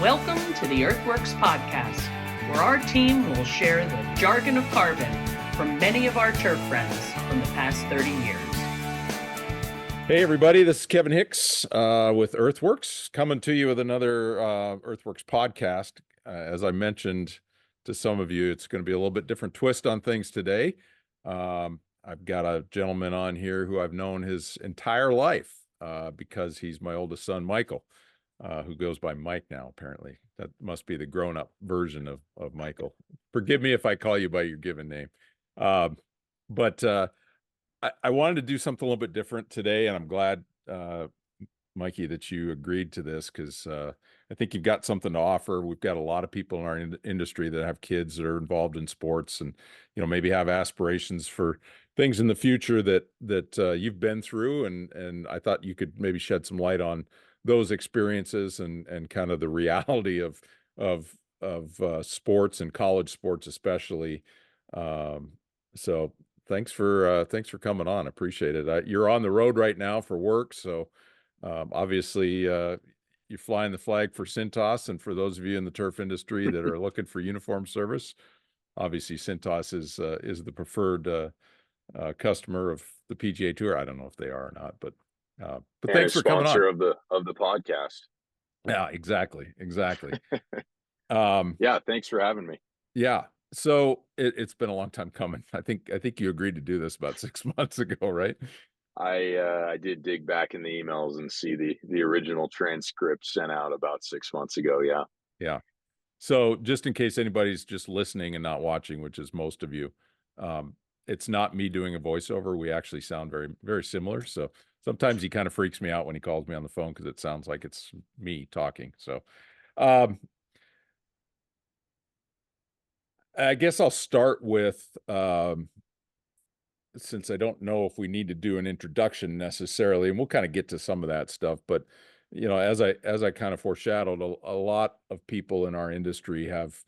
Welcome to the EarthWorks podcast, where our team will share the jargon of carbon from many of our turf friends from the past 30 years. Hey everybody, this is Kevin Hicks with EarthWorks, coming to you with another EarthWorks podcast. As I mentioned to some of you, it's going to be a little bit different twist on things today. I've got a gentleman on here who I've known his entire life because he's my oldest son, Michael, who goes by Mike now, apparently. That must be the grown-up version of Michael. Forgive me if I call you by your given name. But I wanted to do something a little bit different today, and I'm glad, Mikey, that you agreed to this because I think you've got something to offer. We've got a lot of people in our industry that have kids that are involved in sports and, maybe have aspirations for things in the future that you've been through. And I thought you could maybe shed some light on those experiences and kind of the reality of sports and college sports, especially. So thanks for coming on. I appreciate it. You're on the road right now for work, so obviously you're flying the flag for Cintas. And for those of you in the turf industry that are looking for uniform service, obviously Cintas is the preferred customer of the PGA Tour. I don't know if they are or not, but thanks for coming on. Sponsor of the podcast. Yeah, exactly. Yeah, thanks for having me. Yeah. So it's been a long time coming. I think you agreed to do this about 6 months ago, right? I did dig back in the emails and see the original transcript sent out about 6 months ago. Yeah. Yeah. So just in case anybody's just listening and not watching, which is most of you, it's not me doing a voiceover. We actually sound very, very similar. So sometimes he kind of freaks me out when he calls me on the phone because it sounds like it's me talking. So I guess I'll start with, since I don't know if we need to do an introduction necessarily, and we'll kind of get to some of that stuff, but as I kind of foreshadowed, a lot of people in our industry have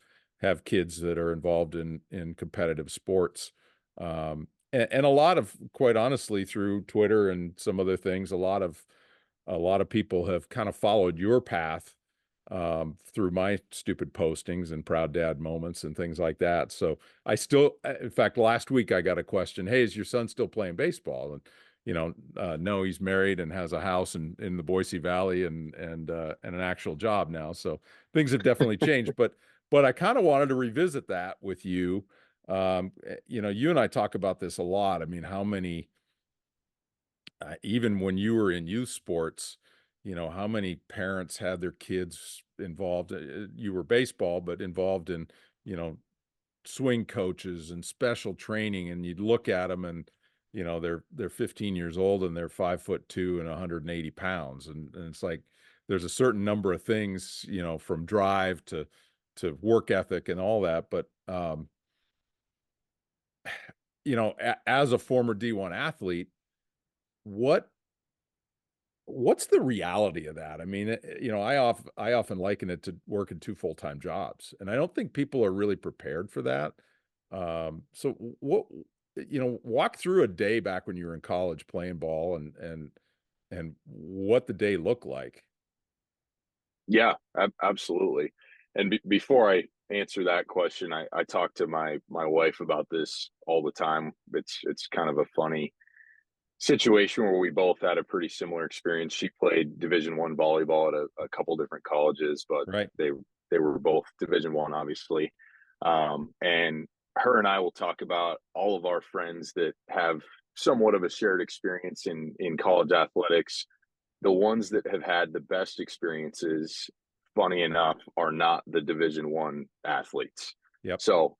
kids that are involved in competitive sports, and a lot of, quite honestly, through Twitter and some other things, a lot of people have kind of followed your path through my stupid postings and proud dad moments and things like that. So I still, in fact, last week I got a question, hey, is your son still playing baseball? And, no, he's married and has a house in the Boise Valley and an actual job now. So things have definitely changed, but I kind of wanted to revisit that with you. You and I talk about this a lot. I mean, how many, even when you were in youth sports, how many parents had their kids involved? You were baseball, but involved in, swing coaches and special training, and you'd look at them and, they're 15 years old and they're 5'2" and 180 pounds. And it's like, there's a certain number of things, from drive to work ethic and all that. But, as a former D1 athlete, what's the reality of that? I mean, I often liken it to working 2 full-time jobs, and I don't think people are really prepared for that. So what, walk through a day back when you were in college playing ball and what the day looked like. Yeah, absolutely. And before I answer that question, I talk to my wife about this all the time. It's kind of a funny situation where we both had a pretty similar experience. She played Division I volleyball at a couple different colleges, but Right. they were both Division I, obviously. And her and I will talk about all of our friends that have somewhat of a shared experience in college athletics. The ones that have had the best experiences, funny enough, are not the Division I athletes. Yep. So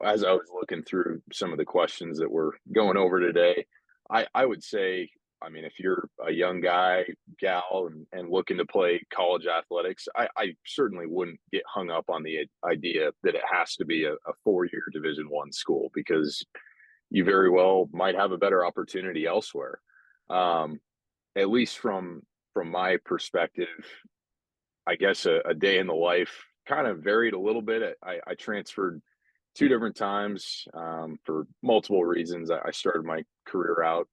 as I was looking through some of the questions that we're going over today, I would say, I mean, if you're a young guy, gal, and looking to play college athletics, I certainly wouldn't get hung up on the idea that it has to be a 4-year Division I school, because you very well might have a better opportunity elsewhere. At least from my perspective, I guess a day in the life kind of varied a little bit. I transferred 2 different times for multiple reasons. I started my career out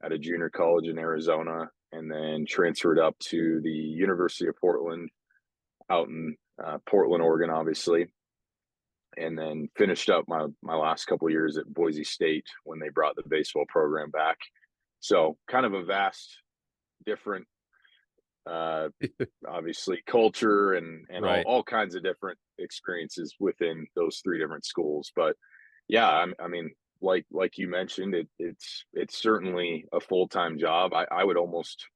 at a junior college in Arizona and then transferred up to the University of Portland out in Portland, Oregon, obviously, and then finished up my last couple of years at Boise State when they brought the baseball program back. So kind of a vast, different, obviously culture and Right. all kinds of different experiences within those three different schools. But yeah, I mean, like you mentioned, it's certainly a full-time job. I would almost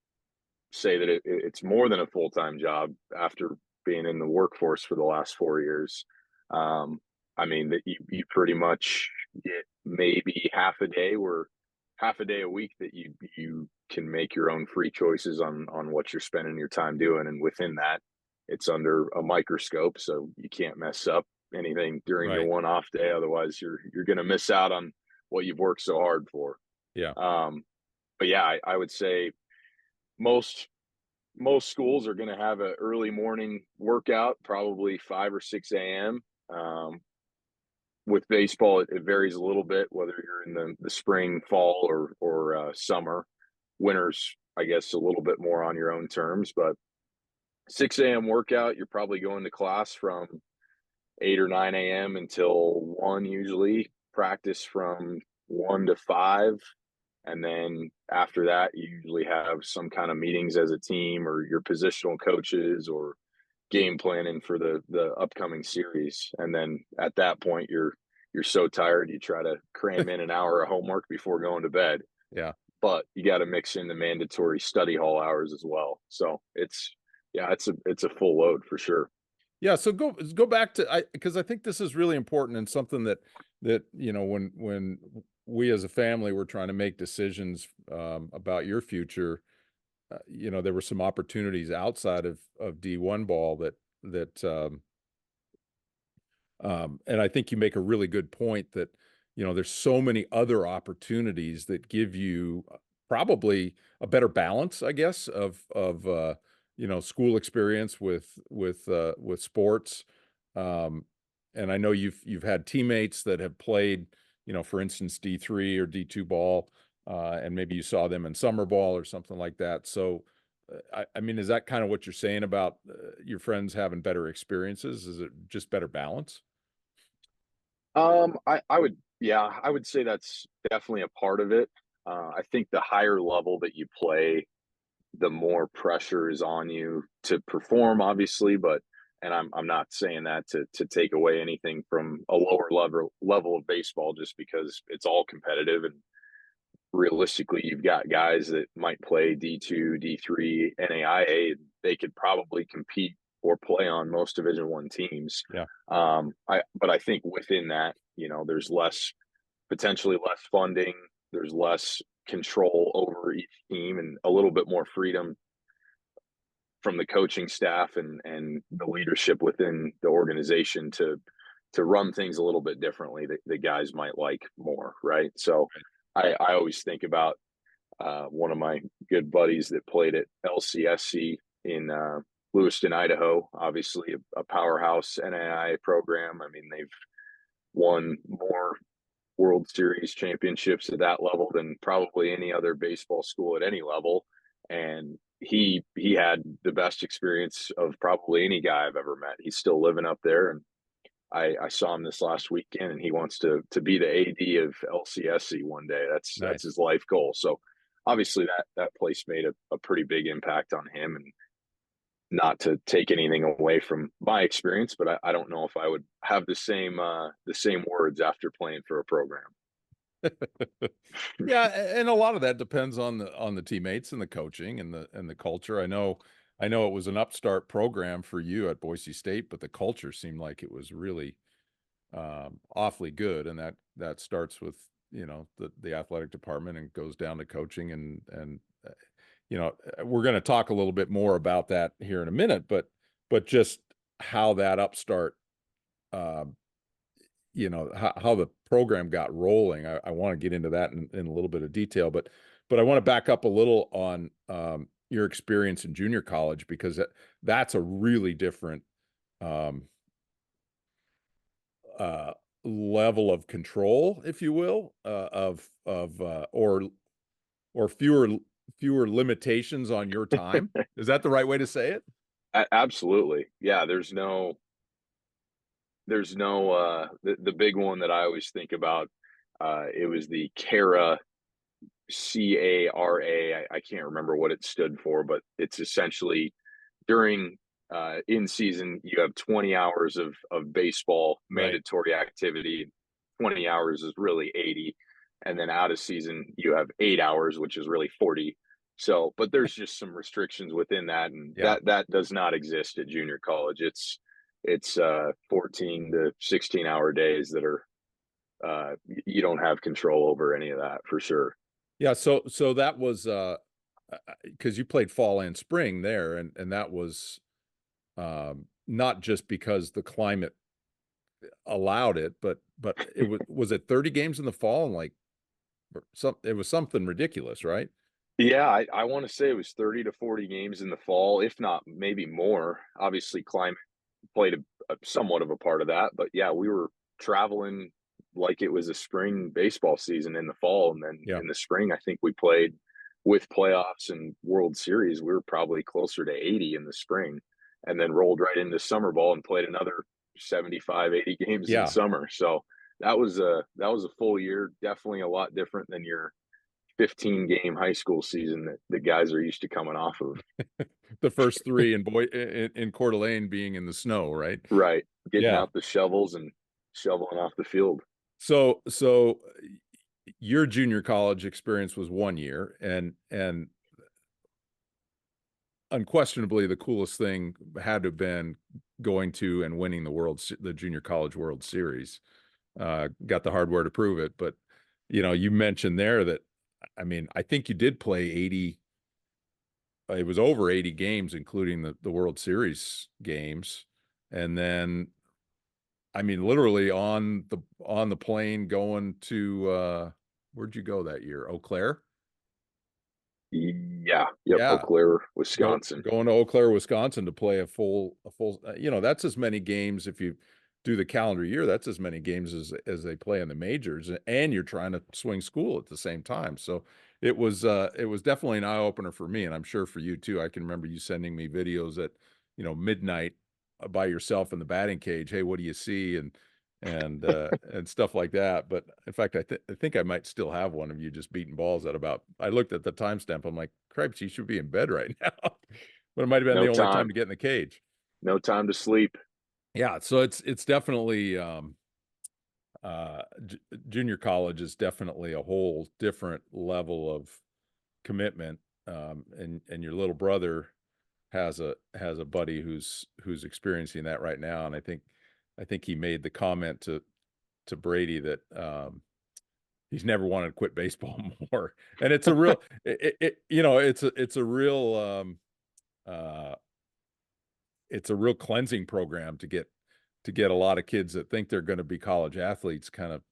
say that it's more than a full-time job after being in the workforce for the last 4 years. Um, I mean that you pretty much get maybe half a day a week that you can make your own free choices on what you're spending your time doing, and within that, it's under a microscope, so you can't mess up anything during your Right. one off day. Otherwise, you're going to miss out on what you've worked so hard for. Yeah. But yeah, I would say most most schools are going to have an early morning workout, probably 5 or 6 a.m. With baseball, it varies a little bit whether you're in the spring, fall, or summer. Winters, I guess, a little bit more on your own terms, but 6 a.m. workout, you're probably going to class from 8 or 9 a.m. until 1 usually. Practice from 1 to 5, and then after that, you usually have some kind of meetings as a team or your positional coaches or game planning for the upcoming series. And then at that point, you're so tired you try to cram in an hour of homework before going to bed. Yeah. But you got to mix in the mandatory study hall hours as well. So it's a full load for sure. Yeah, so go back to because I think this is really important and something that when we as a family were trying to make decisions about your future, there were some opportunities outside of D1 ball that and I think you make a really good point that there's so many other opportunities that give you probably a better balance, I guess, of school experience with sports. Um, and I know you've had teammates that have played, for instance, D3 or D2 ball, and maybe you saw them in summer ball or something like that. So, I mean, is that kind of what you're saying about your friends having better experiences? Is it just better balance? I would say that's definitely a part of it. I think the higher level that you play, the more pressure is on you to perform, obviously, but and I'm not saying that to take away anything from a lower level of baseball, just because it's all competitive, and realistically you've got guys that might play D2, D3, NAIA, they could probably compete or play on most Division I teams. Yeah. But I think within that, there's potentially less funding, there's less control over each team, and a little bit more freedom from the coaching staff and the leadership within the organization to run things a little bit differently that the guys might like more, right? So I always think about one of my good buddies that played at LCSC in Lewiston, Idaho, obviously a powerhouse NAIA program. I mean, they've won more World Series championships at that level than probably any other baseball school at any level. And he had the best experience of probably any guy I've ever met. He's still living up there, and I saw him this last weekend, and he wants to be the AD of LCSC one day. That's Nice. his life goal. So obviously that place made a pretty big impact on him. And not to take anything away from my experience, but I don't know if I would have the same words after playing for a program. Yeah, and a lot of that depends on the teammates and the coaching and the culture. I know it was an upstart program for you at Boise State, but the culture seemed like it was really awfully good, and that starts with the athletic department and goes down to coaching and we're going to talk a little bit more about that here in a minute, but just how that upstart um, how the program got rolling. I want to get into that in a little bit of detail, but I want to back up a little on your experience in junior college, because that's a really different um, uh, level of control, if you will, or fewer limitations on your time. Is that the right way to say it? Absolutely. Yeah, the big one that I always think about, it was the CARA, CARA. I can't remember what it stood for, but it's essentially during in season you have 20 hours of baseball Right. mandatory activity. 20 hours is really 80, and then out of season you have 8 hours, which is really 40. So, but there's just some restrictions within that, and Yeah. that does not exist at junior college. It's 14 to 16-hour days that are you don't have control over any of that for sure. Yeah. So that was, because you played fall and spring there, and that was, not just because the climate allowed it, but was it 30 games in the fall and like it was something ridiculous, right? Yeah, I want to say it was 30 to 40 games in the fall, if not maybe more. Obviously, climate played a somewhat of a part of that, but yeah, we were traveling like it was a spring baseball season in the fall, and then Yeah. in the spring, I think we played with playoffs and World Series. We were probably closer to 80 in the spring, and then rolled right into summer ball and played another 75, 80 games in Yeah. summer. So that was a full year. Definitely a lot different than your 15 game high school season that the guys are used to coming off of. The first three in Coeur d'Alene being in the snow, right? Right. Getting Yeah. out the shovels and shoveling off the field. So your junior college experience was 1 year, and unquestionably the coolest thing had to have been going to and winning the junior college World Series. Got the hardware to prove it, but you mentioned there that, I mean, I think you did play 80. It was over 80 games, including the World Series games, and then, I mean, literally on the plane going to, where'd you go that year? Eau Claire? Yeah. Yep. Eau Yeah. Claire, Wisconsin. Going to Eau Claire, Wisconsin to play a full, that's as many games, if you do the calendar year, that's as many games as they play in the majors, and you're trying to swing school at the same time. So it was definitely an eye opener for me, and I'm sure for you too. I can remember you sending me videos at, midnight, by yourself in the batting cage. Hey, what do you see? And stuff like that. But in fact, I think I might still have one of you just beating balls at about. I looked at the timestamp. I'm like, cripes, you should be in bed right now. But it might have been No the only time time. to get in the cage. No time to sleep. Yeah, so it's definitely, junior college is definitely a whole different level of commitment. And your little brother has a buddy who's experiencing that right now, and I think he made the comment to Brady that, he's never wanted to quit baseball more. And it's a real, uh, it's a real cleansing program to get a lot of kids that think they're going to be college athletes kind of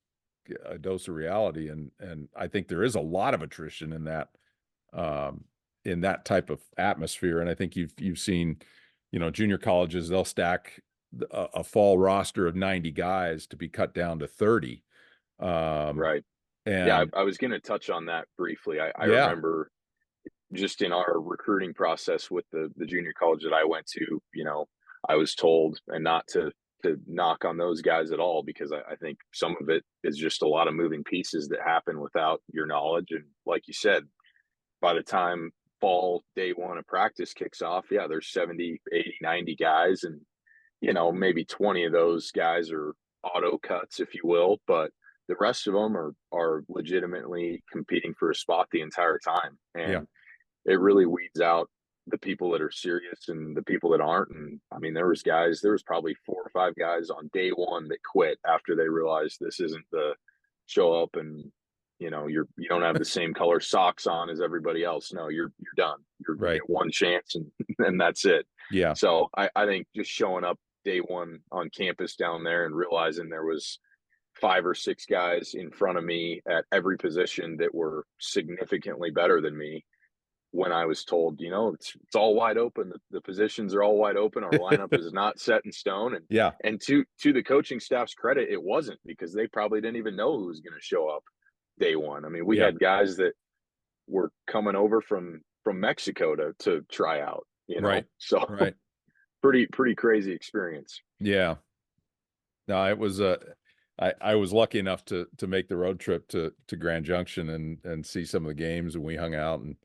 a dose of reality. And I think there is a lot of attrition in that type of atmosphere. And I think you've seen, junior colleges, they'll stack a fall roster of 90 guys to be cut down to 30. Um, Right. Yeah. and I was going to touch on that briefly. I yeah, remember just in our recruiting process with the junior college that I went to, I was told, and not to knock on those guys at all, because I think some of it is just a lot of moving pieces that happen without your knowledge. And like you said, by the time fall day one of practice kicks off, yeah, there's 70, 80, 90 guys, and maybe 20 of those guys are auto cuts, if you will, but the rest of them are legitimately competing for a spot the entire time. yeah, And it really weeds out the people that are serious and the people that aren't. And I mean, there was probably 4 or 5 guys on day one that quit after they realized this isn't the show up and you don't have the same color socks on as everybody else. No, you're done. You right. get one chance, and and that's it. Yeah, So I think just showing up day one on campus down there and realizing there was 5 or 6 guys in front of me at every position that were significantly better than me, when I was told, it's all wide open. The positions are all wide open. Our lineup is not set in stone. And yeah, and to the coaching staff's credit, it wasn't, because they probably didn't even know who was going to show up day one. I mean, we yeah, had guys that were coming over from Mexico to try out. right, So right. pretty crazy experience. Yeah. No, it was I was lucky enough to make the road trip to Grand Junction and see some of the games, and we hung out, and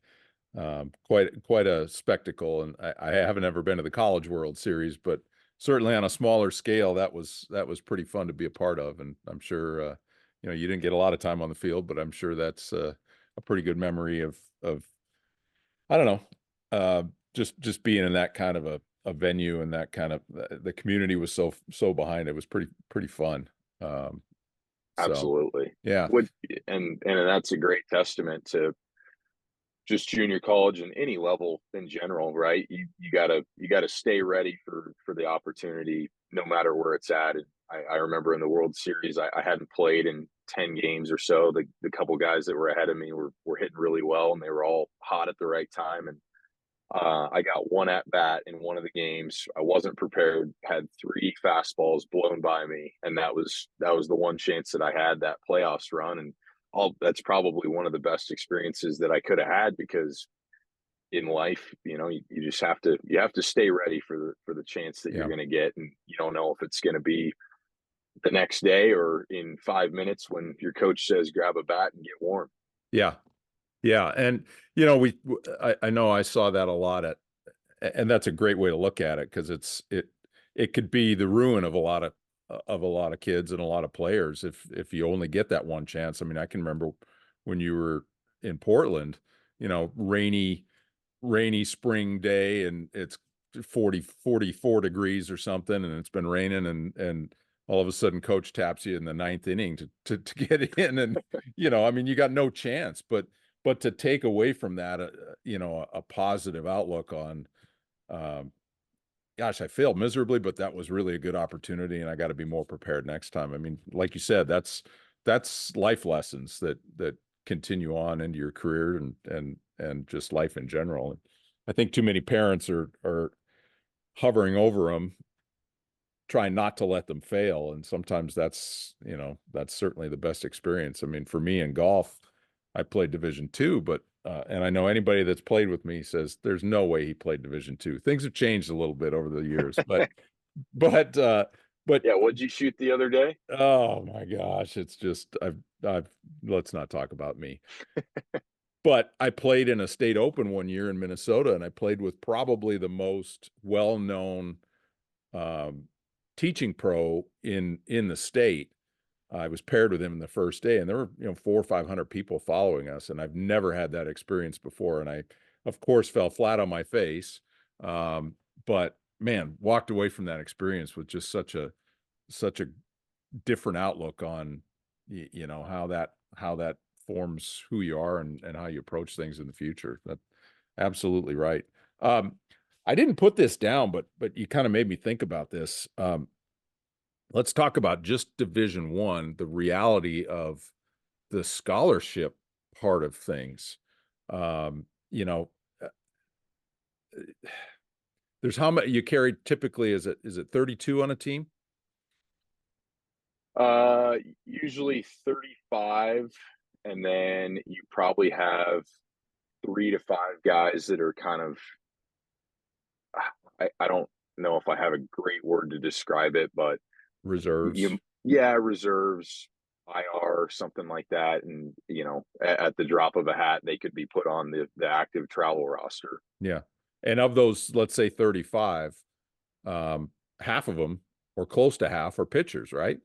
quite a spectacle. And I haven't ever been to the College World Series, but certainly on a smaller scale, that was pretty fun to be a part of. And I'm sure you didn't get a lot of time on the field, but I'm sure that's a pretty good memory of I don't know, just being in that kind of a venue, and that kind of the community was so behind it. It was pretty fun. Um, so Absolutely. yeah, Would and that's a great testament to just junior college and any level in general, right? You gotta stay ready for the opportunity no matter where it's at. And I remember in the World Series, I hadn't played in 10 games or so. The couple guys that were ahead of me were hitting really well, and they were all hot at the right time. And I got one at bat in one of the games. I wasn't prepared, had three fastballs blown by me, and that was the one chance that I had that playoffs run. And that's probably one of the best experiences that I could have had, because in life, you just have to stay ready for the chance that you're yeah, going to get, and you don't know if it's going to be the next day or in 5 minutes when your coach says grab a bat and get warm. yeah, yeah. And I know I saw that a lot and that's a great way to look at it, because it could be the ruin of a lot of kids and a lot of players if you only get that one chance. I mean, I can remember when you were in Portland, rainy spring day, and it's 44 degrees or something, and it's been raining, and all of a sudden coach taps you in the ninth inning to get in. And I mean, you got no chance. But to take away from that a positive outlook on, um, gosh, I failed miserably, but that was really a good opportunity, and I got to be more prepared next time. I mean, like you said, that's life lessons that continue on into your career, and just life in general. And I think too many parents are hovering over them, trying not to let them fail. And sometimes that's certainly the best experience. I mean, for me in golf, I played Division II, but and I know anybody that's played with me says there's no way he played Division II. Things have changed a little bit over the years, but Yeah, what'd you shoot the other day? oh my gosh, it's just I've let's not talk about me. But I played in a state open one year in Minnesota, and I played with probably the most well-known um, teaching pro in the state. I was paired with him in the first day, and there were 400 or 500 people following us, and I've never had that experience before. And I, of course, fell flat on my face, um, but man, walked away from that experience with just such a different outlook on how that forms who you are, and how you approach things in the future. That absolutely right. Um, I didn't put this down, but you kind of made me think about this. Let's talk about just Division I, the reality of the scholarship part of things. Um, you know, uh, there's how many you carry typically? Is it 32 on a team? Usually 35, and then you probably have 3 to 5 guys that are kind of, I don't know if I have a great word to describe it, but Reserves. yeah, reserves, IR, something like that. And, at the drop of a hat, they could be put on the active travel roster. Yeah. And of those, let's say 35, half of them, or close to half, are pitchers, right?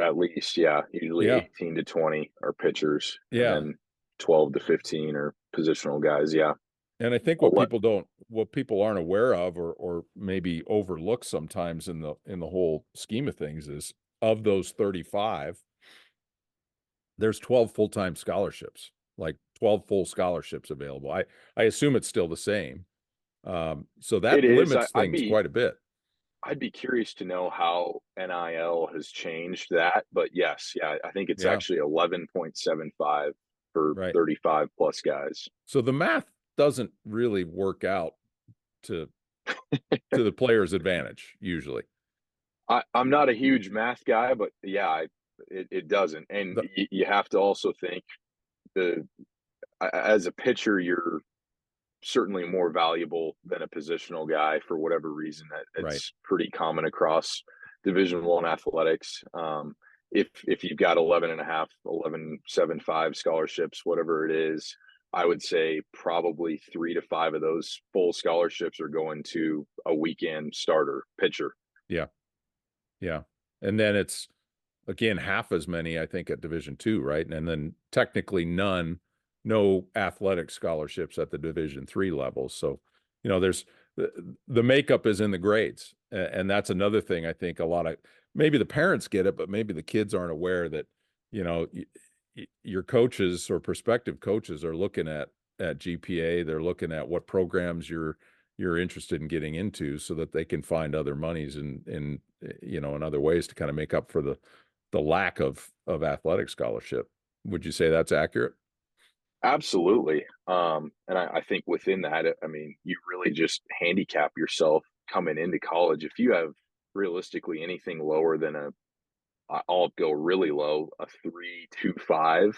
At least, yeah, usually Yeah. 18 to 20 are pitchers, and Yeah. then 12 to 15 are positional guys. Yeah. And I think I'll let, what people aren't aware of, or maybe overlook sometimes in the whole scheme of things, is of those 35, there's 12 full-time scholarships, like 12 full scholarships available. I assume it's still the same. So it that is. limits things quite a bit. I'd be curious to know how NIL has changed that, but yes, yeah, I think it's Yeah, actually 11.75 for right. 35 plus guys. So the math doesn't really work out to the player's advantage usually. I'm not a huge math guy, but yeah, it doesn't. And you have to also think, the as a pitcher, certainly more valuable than a positional guy for whatever reason. Right. It's pretty common across Division I athletics. If you've got 11 and a half, 11.75 scholarships, whatever it is, I would say probably 3 to 5 of those full scholarships are going to a weekend starter pitcher. Yeah. Yeah. And then it's, again, half as many, I think, at Division II, right? And then technically no athletic scholarships at the Division III level. So, there's the makeup is in the grades. And that's another thing I think a lot of, maybe the parents get it, but maybe the kids aren't aware that, your coaches or prospective coaches are looking at GPA. They're looking at what programs you're interested in getting into so that they can find other monies in other ways to kind of make up for the lack of athletic scholarship. Would you say that's accurate? Absolutely. And I think within that, I mean, you really just handicap yourself coming into college. If you have realistically anything lower than I'll go really low, a 3.25,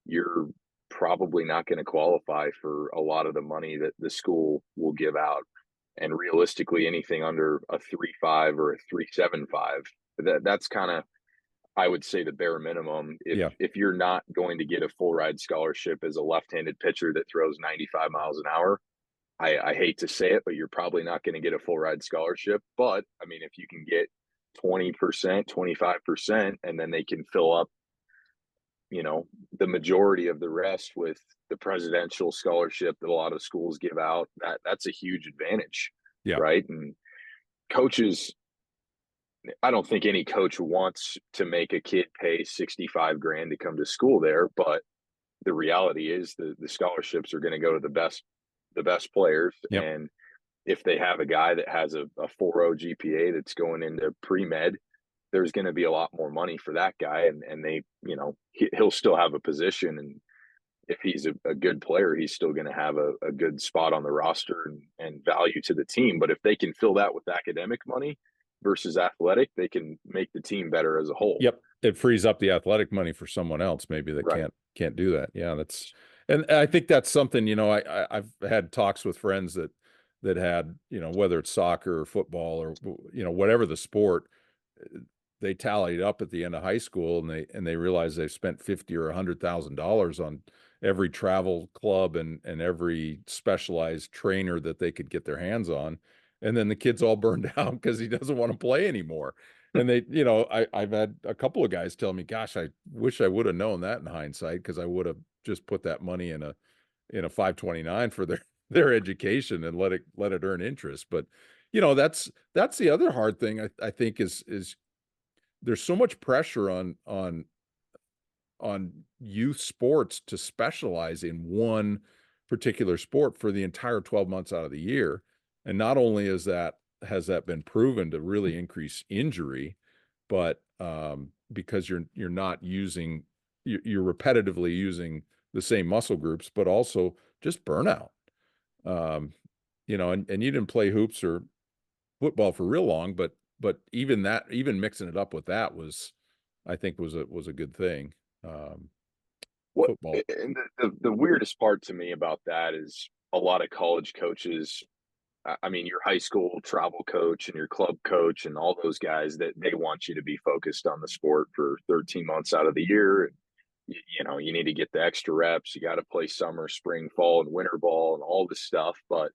you're probably not going to qualify for a lot of the money that the school will give out. And realistically, anything under a 3.5 or a 3.75, that's kind of, I would say, the bare minimum. Yeah. If you're not going to get a full ride scholarship as a left-handed pitcher that throws 95 miles an hour, I hate to say it, but you're probably not going to get a full ride scholarship. But I mean, if you can get 20%, 25%, and then they can fill up, the majority of the rest with the presidential scholarship that a lot of schools give out, that's a huge advantage. Yeah. Right. And coaches, I don't think any coach wants to make a kid pay 65 grand to come to school there, but the reality is the scholarships are going to go to the best players. Yep. And if they have a guy that has a 4.0 GPA that's going into pre-med, there's going to be a lot more money for that guy. And they, he'll still have a position. And if he's a good player, he's still going to have a good spot on the roster and value to the team. But if they can fill that with academic money versus athletic, they can make the team better as a whole. Yep. It frees up the athletic money for someone else maybe that Right. can't do that. Yeah, and I think that's something, I've had talks with friends that had, whether it's soccer or football or, whatever the sport, they tallied up at the end of high school and they realized they've spent $50,000 or $100,000 on every travel club and every specialized trainer that they could get their hands on. And then the kid's all burned out because he doesn't want to play anymore. And they, I've had a couple of guys tell me, gosh, I wish I would have known that in hindsight, because I would have just put that money in a 529 for their education and let it earn interest. But, that's the other hard thing I think is there's so much pressure on youth sports to specialize in one particular sport for the entire 12 months out of the year. And not only has that been proven to really increase injury, but because you're repetitively using the same muscle groups, but also just burnout. And you didn't play hoops or football for real long, but even mixing it up with that I think was a good thing. Football. And the weirdest part to me about that is a lot of college coaches, I mean, your high school travel coach and your club coach and all those guys, that they want you to be focused on the sport for 13 months out of the year. And, you need to get the extra reps. You got to play summer, spring, fall, and winter ball and all this stuff. But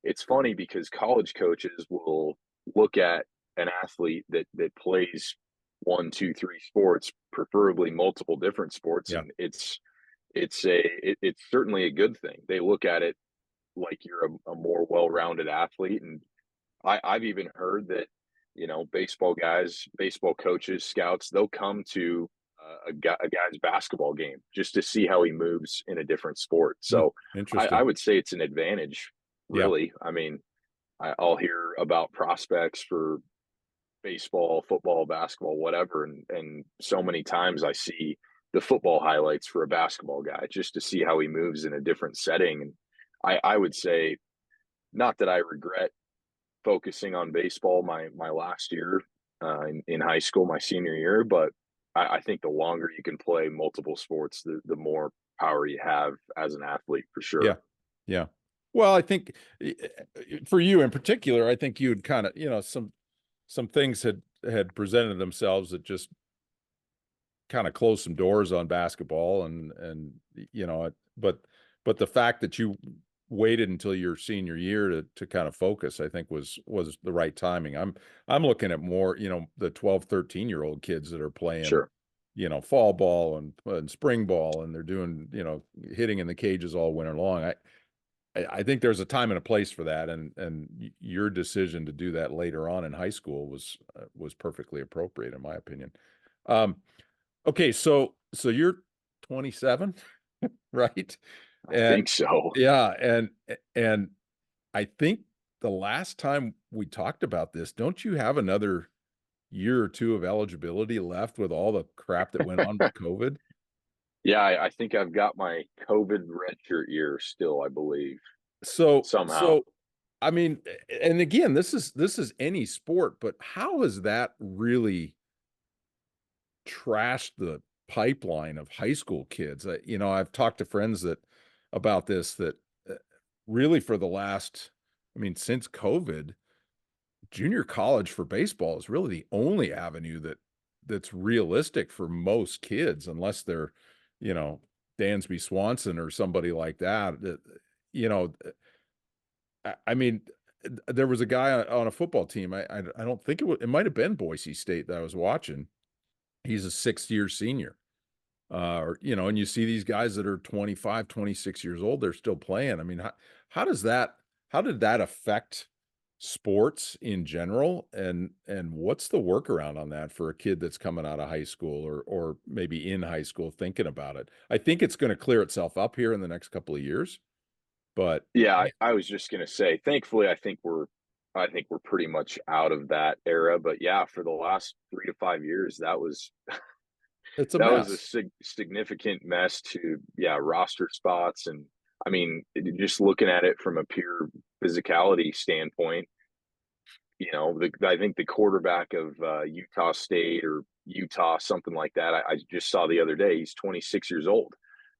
it's funny because college coaches will look at an athlete that plays 1, 2, 3 sports, preferably multiple different sports. Yeah. And it's certainly a good thing. They look at it like you're a more well-rounded athlete. And I've even heard that, baseball guys, baseball coaches, scouts, they'll come to a guy's basketball game just to see how he moves in a different sport. So Interesting. I would say it's an advantage, really. Yeah. I mean, I'll hear about prospects for baseball, football, basketball, whatever. And so many times I see the football highlights for a basketball guy just to see how he moves in a different setting. And I would say, not that I regret focusing on baseball my last year in high school, my senior year, but I think the longer you can play multiple sports, the more power you have as an athlete, for sure. Yeah. Yeah. Well, I think for you in particular, I think you'd kind of, some things had presented themselves that just kind of closed some doors on basketball and but the fact that you waited until your senior year to kind of focus, I think was the right timing. I'm looking at more, the 12, 13-year-old kids that are playing, Sure. fall ball and spring ball, and they're doing, hitting in the cages all winter long. I think there's a time and a place for that, and your decision to do that later on in high school was perfectly appropriate in my opinion. Um, okay, so you're 27, right? I And think so. yeah, and I think the last time we talked about this, don't you have another year or two of eligibility left with all the crap that went on with COVID? Yeah, I think I've got my COVID redshirt year still, I believe, somehow. So I mean, and again, this is any sport, but how has that really trashed the pipeline of high school kids? I've talked to friends about this that really for the last, I mean, since COVID, junior college for baseball is really the only avenue that's realistic for most kids, unless they're, you know, Dansby Swanson or somebody like that. You know, I mean, there was a guy on a football team. I don't think it might have been Boise State that I was watching. He's a 6th-year senior. And you see these guys that are 25, 26 years old, they're still playing. I mean, how does that, how did that affect sports in general? And what's the workaround on that for a kid that's coming out of high school or maybe in high school thinking about it? I think it's going to clear itself up here in the next couple of years, but Yeah, man, I was just gonna say, thankfully, I think we're pretty much out of that era. But yeah, for the last 3 to 5 years, it's a that was a mess. significant mess to, yeah, roster spots. And I mean, just looking at it from a pure physicality standpoint, I think the quarterback of Utah State or Utah, something like that, I just saw the other day, he's 26 years old.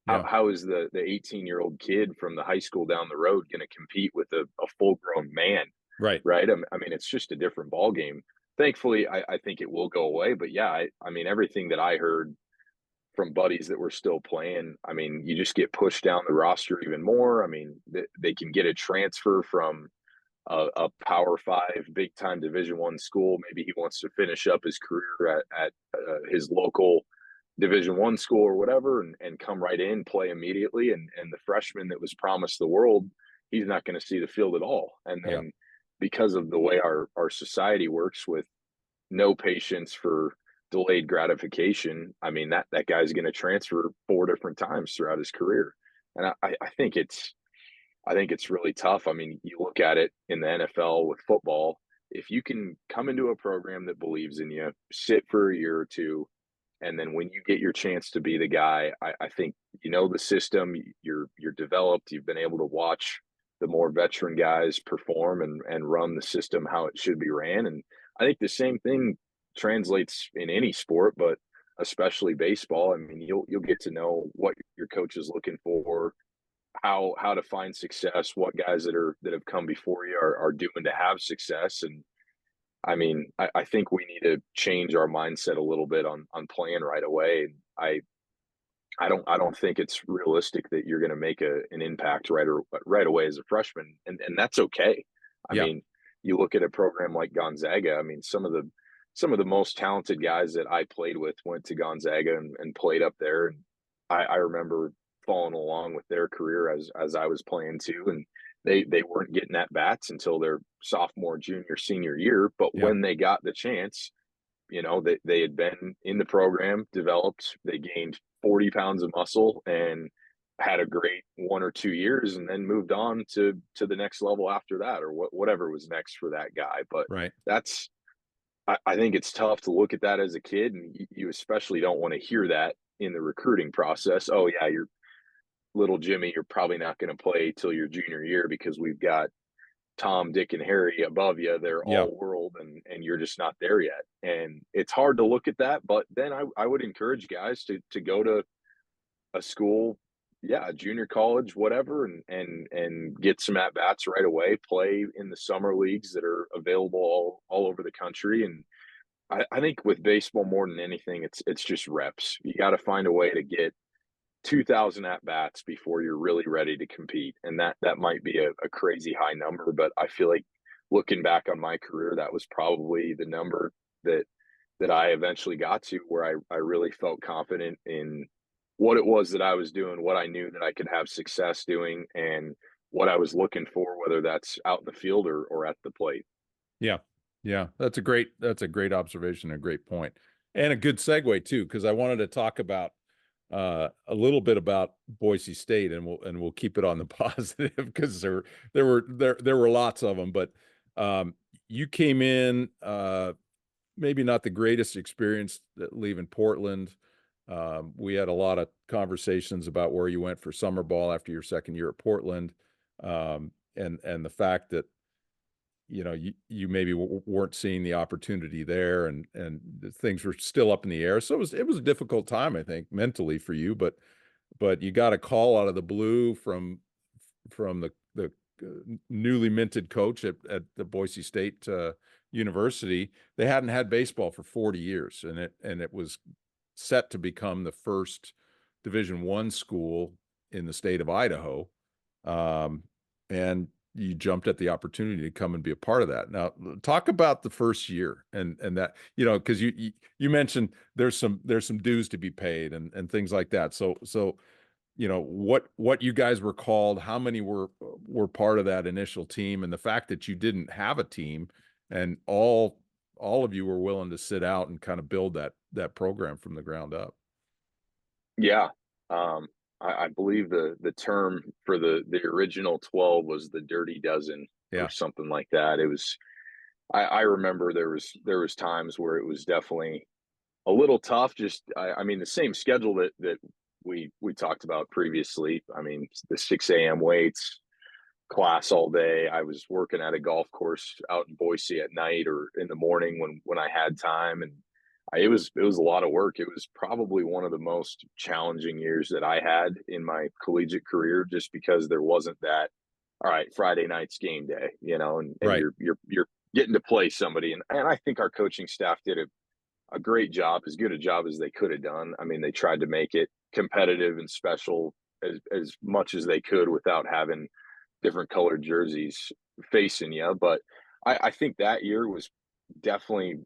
Yeah, How is the 18-year-old kid from the high school down the road going to compete with a full grown man, right. right? I mean, it's just a different ball game. Thankfully, I think it will go away. But yeah, I mean, everything that I heard from buddies that were still playing, I mean, you just get pushed down the roster even more. I mean, they can get a transfer from a Power Five, big time Division I school. Maybe he wants to finish up his career at his local Division I school or whatever, and come right in, play immediately. And the freshman that was promised the world, he's not going to see the field at all. And Yeah, then because of the way our society works with no patience for delayed gratification, I mean that guy's going to transfer 4 different times throughout his career. And I think it's really tough. I mean, you look at it in the NFL with football, if you can come into a program that believes in you, sit for a year or two, and then when you get your chance to be the guy, I think you know the system, you're developed, you've been able to watch the more veteran guys perform and run the system how it should be ran. And I think the same thing translates in any sport, but especially baseball. I mean, you'll get to know what your coach is looking for, how to find success, what guys that have come before you are doing to have success. And I mean, I think we need to change our mindset a little bit on playing right away. And I don't think it's realistic that you're going to make an impact right away as a freshman, and that's okay. I yeah, mean, you look at a program like Gonzaga. I mean, some of the most talented guys that I played with went to Gonzaga and played up there, and I remember following along with their career as I was playing too, and they weren't getting at bats until their sophomore, junior, senior year. But yeah, when they got the chance, they had been in the program, developed, they gained 40 pounds of muscle and had a great 1 or 2 years, and then moved on to the next level after that, or whatever was next for that guy. But right. that's I think it's tough to look at that as a kid, and you especially don't want to hear that in the recruiting process. Oh yeah, you're little Jimmy, you're probably not going to play till your junior year because we've got Tom, Dick, and Harry above you. They're Yeah, all world, and you're just not there yet. And it's hard to look at that. But then I would encourage guys to go to a school, yeah, junior college, whatever, and get some at bats right away. Play in the summer leagues that are available all over the country. And I think with baseball more than anything, it's just reps. You got to find a way to get 2,000 at bats before you're really ready to compete, and that might be a crazy high number, but I feel like looking back on my career, that was probably the number that I eventually got to, where I really felt confident in what it was that I was doing, what I knew that I could have success doing, and what I was looking for, whether that's out in the field or at the plate. Yeah. Yeah. That's a great observation, a great point, and a good segue too, because I wanted to talk about a little bit about Boise State, and we'll keep it on the positive, because there were lots of them, but you came in, maybe not the greatest experience leaving Portland. We had a lot of conversations about where you went for summer ball after your second year at Portland, and the fact that you maybe weren't seeing the opportunity there, and things were still up in the air. So it was a difficult time, I think, mentally for you. But you got a call out of the blue from the newly minted coach at the Boise State University. They hadn't had baseball for 40 years, and it was set to become the first Division I school in the state of Idaho, and you jumped at the opportunity to come and be a part of that. Now, talk about the first year, and that, because you mentioned there's some dues to be paid and things like that. So what you guys were called, how many were part of that initial team, and the fact that you didn't have a team, and all of you were willing to sit out and kind of build that program from the ground up. Yeah. I believe the term for the original 12 was the Dirty Dozen, Yeah. or something like that. It was, I remember there was times where it was definitely a little tough. Just, I mean, the same schedule that we talked about previously. I mean, the 6 a.m. weights, class all day. I was working at a golf course out in Boise at night or in the morning when I had time, and it was a lot of work. It was probably one of the most challenging years that I had in my collegiate career, just because there wasn't that, all right, Friday night's game day, and Right. you're getting to play somebody, and I think our coaching staff did a great job, as good a job as they could have done. I mean, they tried to make it competitive and special as much as they could without having different colored jerseys facing you. But I think that year was definitely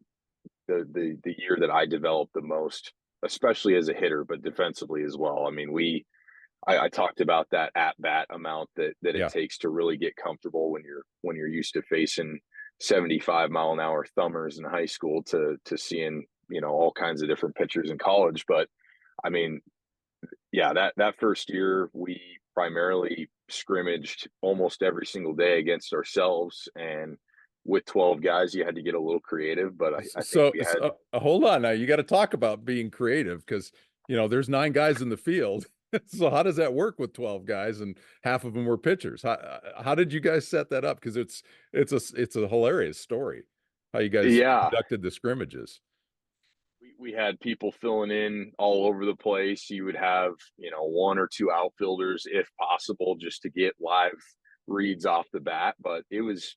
the year that I developed the most, especially as a hitter, but defensively as well. I mean, I talked about that at bat amount that Yeah. it takes to really get comfortable when you're used to facing 75-mile-an-hour thumbers in high school to seeing all kinds of different pitchers in college. But I mean, yeah, that first year we primarily scrimmaged almost every single day against ourselves, and with 12 guys, you had to get a little creative. But I think we had. Hold on, now you got to talk about being creative, because there's 9 guys in the field. So how does that work with 12 guys and half of them were pitchers? How did you guys set that up? Because it's a hilarious story how you guys Yeah, conducted the scrimmages. we had people filling in all over the place. You would have, 1 or 2 outfielders if possible, just to get live reads off the bat. But it was,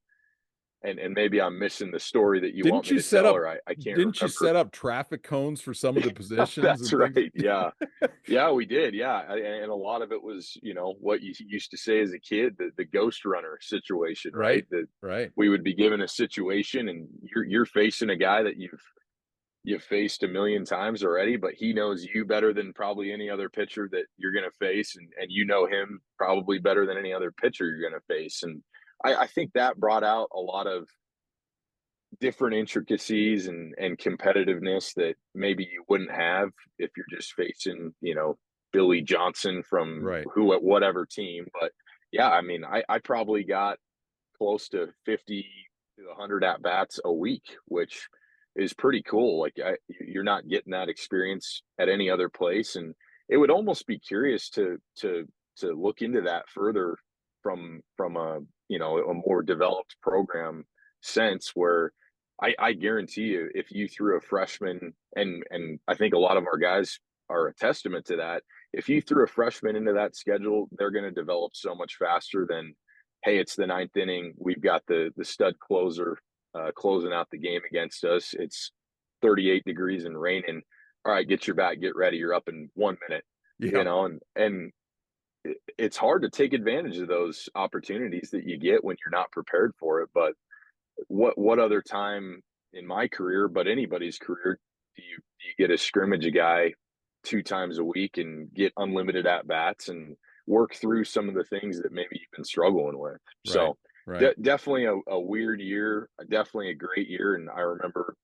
and maybe I'm missing the story that you want Didn't me you to set tell, up or I can't didn't you remember. set up traffic cones for some of the positions That's and things? right. Yeah. Yeah, we did. Yeah. And a lot of it was, what you used to say as a kid, the ghost runner situation, right? Right. That Right. we would be given a situation, and you're facing a guy that you've faced a million times already, but he knows you better than probably any other pitcher that you're going to face. And you know him probably better than any other pitcher you're going to face. And I think that brought out a lot of different intricacies and competitiveness that maybe you wouldn't have if you're just facing, Billy Johnson from Right. whatever team. But yeah, I mean, I probably got close to 50 to 100 at bats a week, which is pretty cool. Like, you're not getting that experience at any other place, and it would almost be curious to look into that further from a a more developed program sense, where I guarantee you, if you threw a freshman, and I think a lot of our guys are a testament to that. If you threw a freshman into that schedule, they're going to develop so much faster than, hey, it's the ninth inning. We've got the stud closer closing out the game against us. It's 38 degrees and raining. All right, get your bat, get ready. You're up in 1 minute, Yeah. and it's hard to take advantage of those opportunities that you get when you're not prepared for it. But what other time in my career, but anybody's career, do you get to scrimmage a guy 2 times a week and get unlimited at bats and work through some of the things that maybe you've been struggling with? Right. So Right. definitely a weird year, definitely a great year. And I remember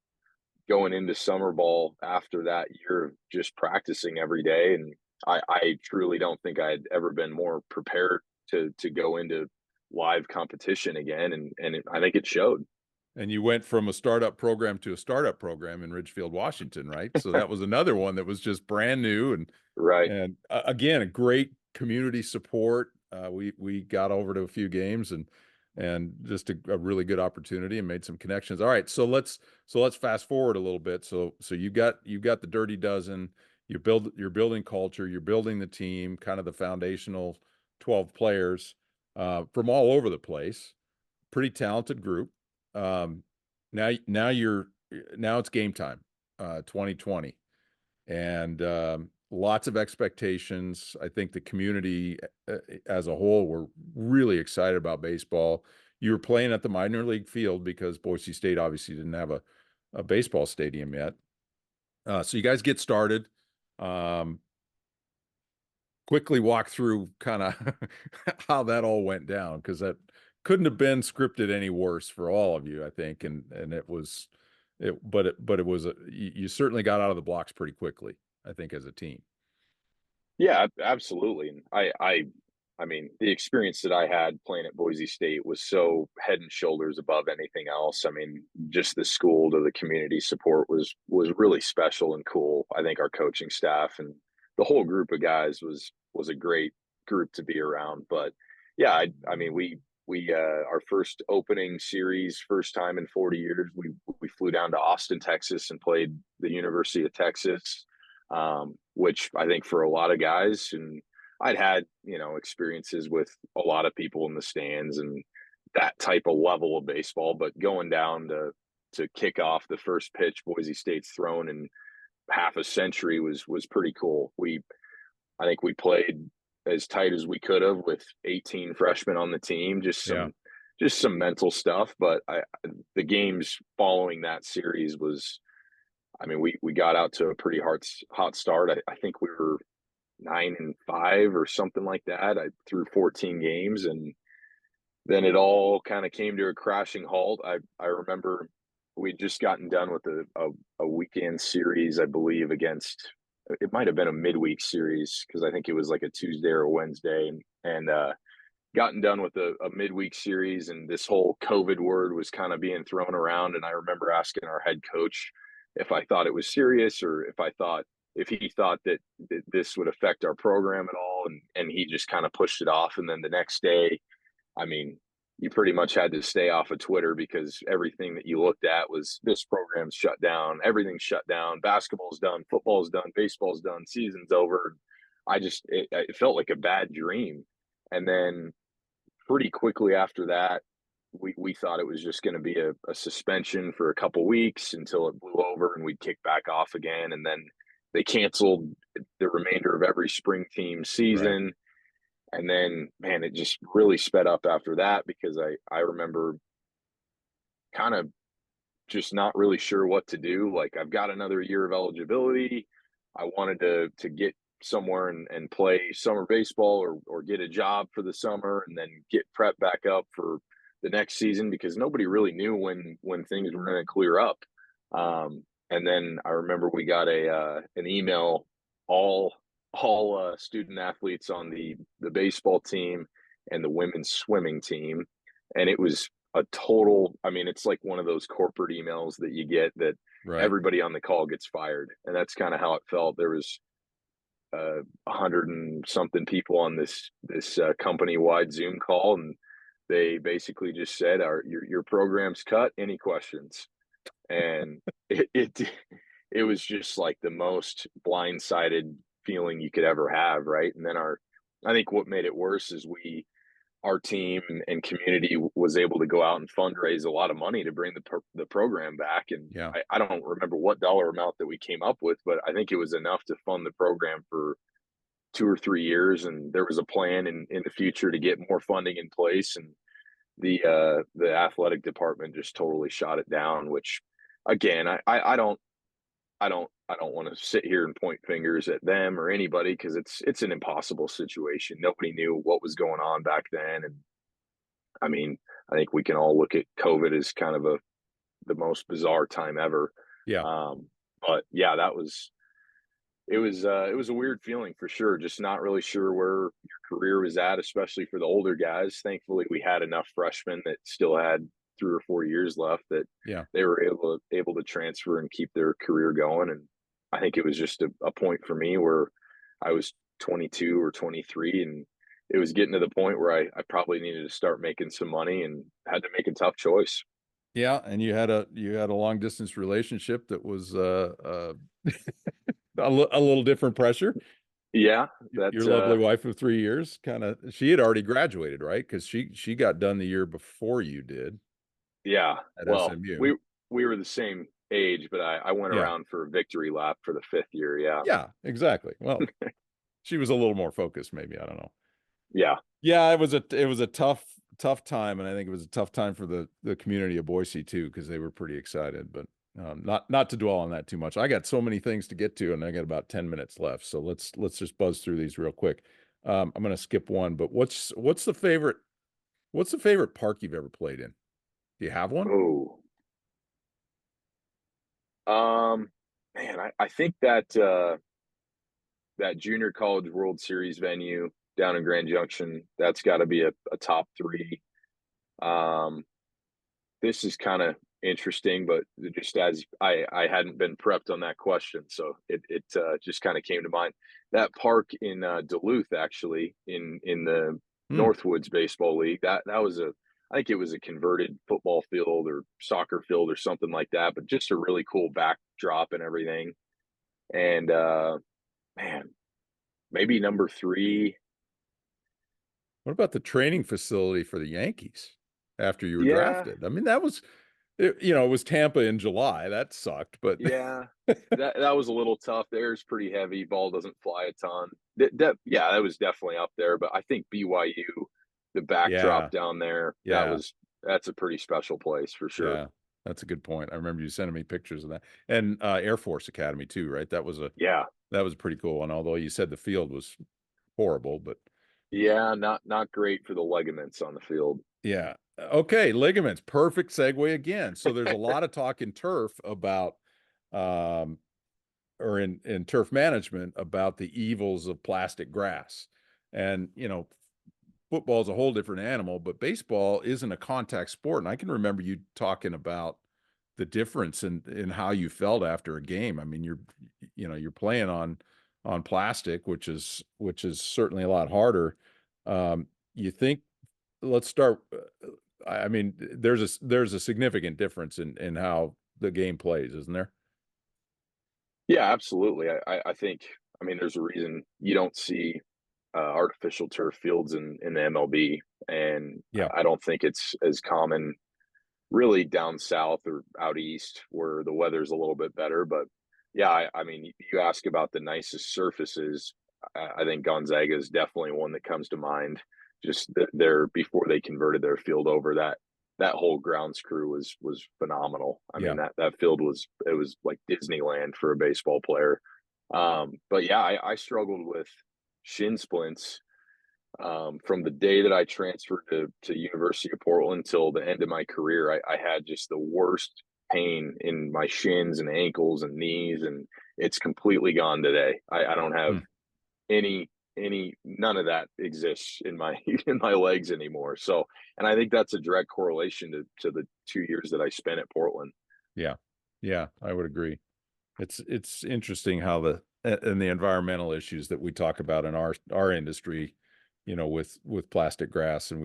going into summer ball after that year of just practicing every day. And I truly don't think I'd ever been more prepared to go into live competition again. I think it showed. And you went from a startup program to a startup program in Ridgefield, Washington, right? So that was another one that was just brand new Right. and again, a great community support. We got over to a few games and just a really good opportunity and made some connections. All right, so let's fast forward a little bit. So you got the Dirty Dozen. You're building culture. You're building the team, kind of the foundational 12 players from all over the place. Pretty talented group. Now it's game time, 2020, and lots of expectations. I think the community as a whole were really excited about baseball. You were playing at the minor league field because Boise State obviously didn't have a baseball stadium yet. So you guys get started. Quickly walk through kind of how that all went down, because that couldn't have been scripted any worse for all of you, I think. And it was you certainly got out of the blocks pretty quickly, I think, as a team. Yeah, absolutely. And I mean, the experience that I had playing at Boise State was so head and shoulders above anything else. I mean, just the school to the community support was really special and cool. I think our coaching staff and the whole group of guys was a great group to be around. But yeah, I mean, we our first opening series, first time in 40 years, we flew down to Austin, Texas, and played the University of Texas, which I think for a lot of guys, and I'd had, experiences with a lot of people in the stands and that type of level of baseball, but going down to kick off the first pitch Boise State's thrown in half a century was pretty cool. I think we played as tight as we could have with 18 freshmen on the team, just some mental stuff. But the games following that series was, I mean, we got out to a pretty hot start. I think we were 9-5 or something like that. I threw 14 games, and then it all kind of came to a crashing halt. I remember we'd just gotten done with a weekend series, I believe, against, it might have been a midweek series because I think it was like a Tuesday or a Wednesday, and gotten done with a midweek series, and this whole COVID word was kind of being thrown around. And I remember asking our head coach if I thought it was serious, or if he thought that this would affect our program at all, and he just kind of pushed it off. And then the next day, I mean, you pretty much had to stay off of Twitter because everything that you looked at was, this program's shut down, everything's shut down, basketball's done, football's done, baseball's done, season's over. It felt like a bad dream. And then pretty quickly after that, we thought it was just going to be a suspension for a couple weeks until it blew over and we'd kick back off again. And then they canceled the remainder of every spring team season. Right. And then, man, it just really sped up after that, because I remember kind of just not really sure what to do. Like, I've got another year of eligibility. I wanted to get somewhere and play summer baseball or get a job for the summer and then get prep back up for the next season, because nobody really knew when things were going to clear up. And then I remember we got an email, all student athletes on the baseball team and the women's swimming team, and it was a total, I mean, it's like one of those corporate emails that you get that Right. everybody on the call gets fired. And that's kind of how it felt. There was 100 and something people on this company-wide Zoom call, and they basically just said, your program's cut, any questions? And it was just like the most blindsided feeling you could ever have, right? And then I think what made it worse is our team and community was able to go out and fundraise a lot of money to bring the program back. And Yeah. I don't remember what dollar amount that we came up with, but I think it was enough to fund the program for 2 or 3 years. And there was a plan in the future to get more funding in place. And the athletic department just totally shot it down, which again, I don't want to sit here and point fingers at them or anybody, because it's an impossible situation. Nobody knew what was going on back then. And I mean, I think we can all look at COVID as kind of the most bizarre time ever. Yeah. But yeah, it was a weird feeling for sure. Just not really sure where your career was at, especially for the older guys. Thankfully, we had enough freshmen that still had 3 or 4 years left that Yeah. they were able to transfer and keep their career going. And I think it was just a point for me where I was 22 or 23, and it was getting to the point where I probably needed to start making some money and had to make a tough choice. Yeah. And you had a long distance relationship that was, a little different pressure. Yeah, Your that's lovely wife of 3 years, she had already graduated, right? Because she got done the year before you did yeah. at Well, SMU. we were the same age, but I went Yeah. around for a victory lap for the 5th year. Yeah, Yeah, exactly. Well, she was a little more focused, maybe. I don't know. yeah, Yeah, it was a tough time, and I think it was a tough time for the community of Boise too, because they were pretty excited. But not to dwell on that too much. I got so many things to get to, and I got about 10 minutes left. So let's just buzz through these real quick. I'm going to skip one, but what's the favorite park you've ever played in? Do you have one? oh, man, I think that junior college World Series venue down in Grand Junction, that's got to be a top three. Um, this is kind of interesting, but just as I hadn't been prepped on that question, so it just kind of came to mind. That park in Duluth, actually, in the Hmm. Northwoods Baseball League, that was I think it was a converted football field or soccer field or something like that, but just a really cool backdrop and everything. And man, maybe number three. What about the training facility for the Yankees after you were Yeah, drafted? I mean, it was Tampa in July. That sucked, but yeah. That was a little tough. The air's pretty heavy. Ball doesn't fly a ton. Yeah, that was definitely up there. But I think BYU, the backdrop yeah, down there, yeah, that's a pretty special place for sure. yeah. That's a good point. I remember you sending me pictures of that. And Air Force Academy too, right? Yeah, That was a pretty cool one. Although you said the field was horrible, but yeah, not great for the ligaments on the field. yeah. Okay, ligaments. Perfect segue again. So there's a lot of talk in turf about um or in turf management about the evils of plastic grass. And, football is a whole different animal, but baseball isn't a contact sport. And I can remember you talking about the difference in how you felt after a game. I mean, you're playing on plastic, which is certainly a lot harder. You think, let's start. I mean, there's a significant difference in how the game plays, isn't there? Yeah, absolutely. I think, I mean, there's a reason you don't see artificial turf fields in the MLB, and Yeah. I don't think it's as common really down south or out east where the weather's a little bit better. But yeah, I mean, you ask about the nicest surfaces. I think Gonzaga is definitely one that comes to mind. Just there before they converted their field over, that whole grounds crew was phenomenal. I Yeah. mean, that field was like Disneyland for a baseball player. But yeah, I struggled with shin splints from the day that I transferred to University of Portland till the end of my career. I had just the worst pain in my shins and ankles and knees, and it's completely gone today. I don't have Hmm. any none of that exists in my in my legs anymore. So, and I think that's a direct correlation to the 2 years that I spent at Portland. Yeah. Yeah, I would agree. It's interesting how and the environmental issues that we talk about in our industry, with plastic grass, and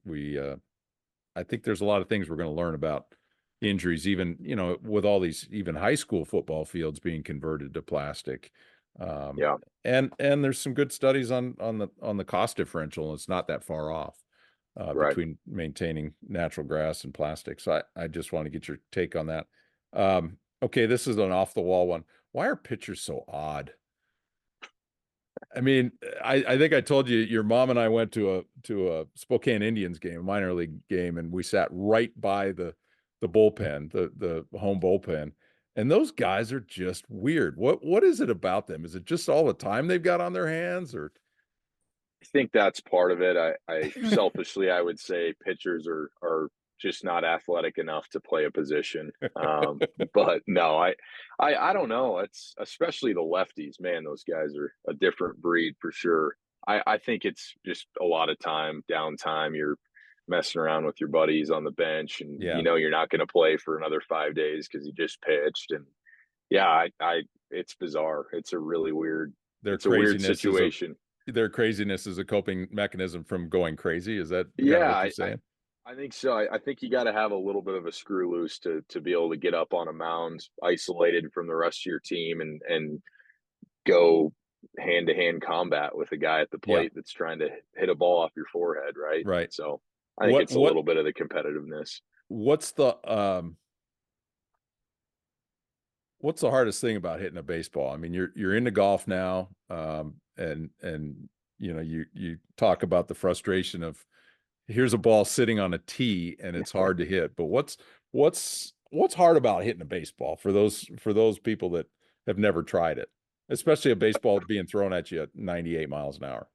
we I think there's a lot of things we're going to learn about injuries, even, with all these even high school football fields being converted to plastic. Yeah. And there's some good studies on the cost differential, and it's not that far off Right. between maintaining natural grass and plastic. So I just want to get your take on that. Okay, this is an off the wall one. Why are pitchers so odd? I mean, I think I told you your mom and I went to a Spokane Indians game, a minor league game, and we sat right by the bullpen, the home bullpen. And those guys are just weird. What is it about them? Is it just all the time they've got on their hands, or I think that's part of it. I selfishly, I would say pitchers are just not athletic enough to play a position. But no, I don't know. It's especially the lefties, man, those guys are a different breed for sure. I think it's just a lot of time, downtime. You're messing around with your buddies on the bench and yeah, you're not going to play for another 5 days because you just pitched. And yeah, I it's bizarre. It's a really weird, their it's a weird craziness is a situation. their craziness is a coping mechanism from going crazy? Is that kind of Yeah, what you're saying? I think so. I think you got to have a little bit of a screw loose to be able to get up on a mound, isolated from the rest of your team, and go hand to hand combat with a guy at the Yeah, plate that's trying to hit a ball off your forehead, right? right. So I think What it's a what little bit of the competitiveness. what's the what's the hardest thing about hitting a baseball? I mean, you're into golf now, and you talk about the frustration of here's a ball sitting on a tee and it's hard to hit. But what's hard about hitting a baseball for those people that have never tried it, especially a baseball being thrown at you at 98 miles an hour?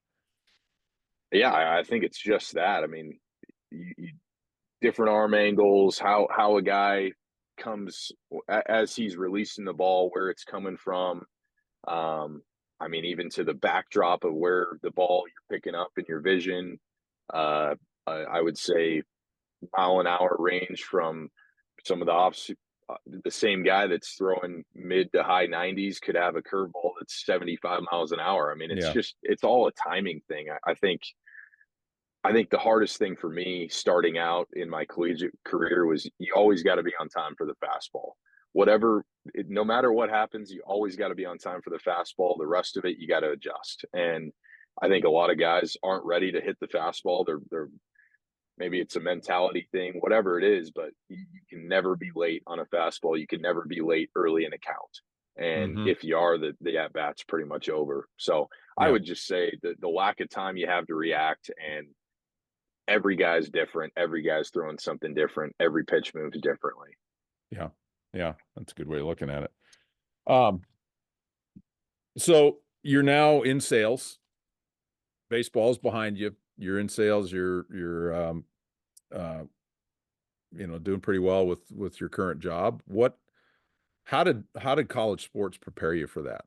Yeah, I think it's just that. I mean, different arm angles, how a guy comes as he's releasing the ball, where it's coming from. I mean, even to the backdrop of where the ball you're picking up in your vision. I would say mile an hour range from some of the the same guy that's throwing mid to high 90s could have a curveball that's 75 miles an hour. I mean, Yeah. it's all a timing thing. I think the hardest thing for me starting out in my collegiate career was you always got to be on time for the fastball. No matter what happens, you always got to be on time for the fastball. The rest of it, you got to adjust. And I think a lot of guys aren't ready to hit the fastball. They're maybe it's a mentality thing, whatever it is, but you can never be late on a fastball. You can never be late early in a count. And Hmm. if you are, the at bat's pretty much over. So I Yeah. would just say that the lack of time you have to react, and every guy's different. Every guy's throwing something different. Every pitch moves differently. Yeah. Yeah. That's a good way of looking at it. Um, so you're now in sales. Baseball's behind you. You're in sales. You're uh, doing pretty well with your current job. How did college sports prepare you for that?